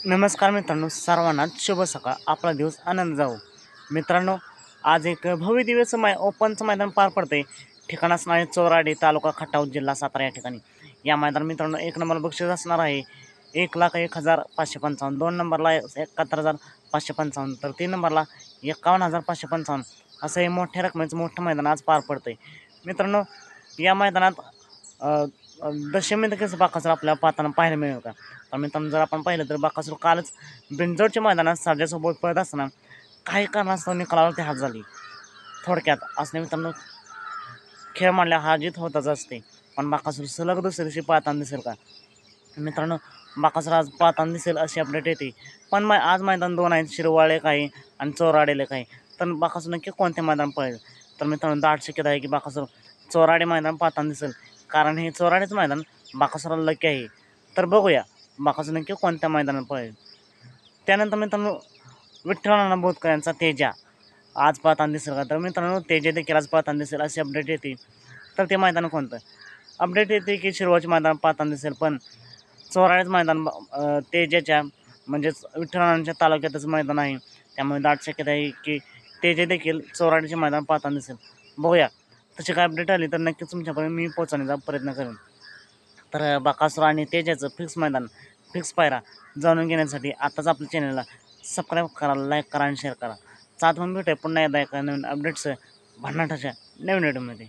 नमस्कार मित्रांनो, सर्वांना शुभ सकाळ. आपला दिवस आनंद जाऊ. मित्रांनो, आज एक भव्य दिवस ओपनचं मैदान पार पडते. ठिकाण असणार आहे चोराडी, तालुका खटाव, जिल्हा सातारा या ठिकाणी. या मैदानात मित्रांनो 1 नंबर बक्षीस असणार आहे 1,01,555. 2 नंबरला 71,555. तर 3 नंबरला 51,555. असं हे मोठ्या रकमेचं मोठं मैदान आज पार पडतंय. मित्रांनो, या मैदानात दशमी कसं बाकासूर आपल्याला पाहताना पाहायला मिळेल का? तर मित्रांनो, जर आपण पाहिलं तर बाकासूर कालच बिनजोडच्या मैदानात सर्जासोबत पळत असताना काही कारणास्तव निकालावर ती हात झाली. थोडक्यात असणे मित्रांनो, खेळ मांडल्या हार जीत होतच असते, पण बाकासूर सलग दुसऱ्या दिवशी पाहताना दिसेल का? मित्रांनो, बाकासूर आज पाहताना दिसेल अशी अपडेट येते. पण आज मैदान 2 आहेत, शिरवाळ एक आहे आणि चोराडेल एक आहे. तर बाकासूर नक्की कोणते मैदान पळेल? तर मित्रांनो, दाट शक्यता आहे की बाकासूर चोराडे मैदान पाहताना दिसेल, कारण हे चोराडेचं मैदान बाकासुराला लकी आहे. तर बघूया बाकासूर नक्की कोणत्या मैदानात पळेल. त्यानंतर मित्रांनो, विठ्ठल बोधकर यांचा तेजा आज पाहताना दिसेल का? तर मित्रांनो, तेजा देखील आज पाहताना दिसेल अशी अपडेट येते. तर ते मैदान कोणतं? अपडेट येते की शिरवाळचे मैदान पाहताना दिसेल, पण चोराडेच मैदान तेजाच्या म्हणजेच विठ्ठलांच्या तालुक्यातच मैदान आहे. त्यामुळे दाट शक्यता आहे की तेजा देखील चोराडेचे मैदान पाहताना दिसेल. बघूया, तशी काय अपडेट आली तर नक्कीच तुमच्यापर्यंत मी पोहोचवण्याचा प्रयत्न करेन. तर बाकासूर आणि तेजाचं फिक्स मैदान, फिक्स पायरा जाणून घेण्यासाठी आताच आपल्या चॅनलला सबस्क्राईब करा, लाईक करा आणि शेअर करा. साथ म्हणून भेटूया पुन्हा एकदा एका नवीन अपडेट्स भन्नाटाच्या नवीन व्हिडिओमध्ये.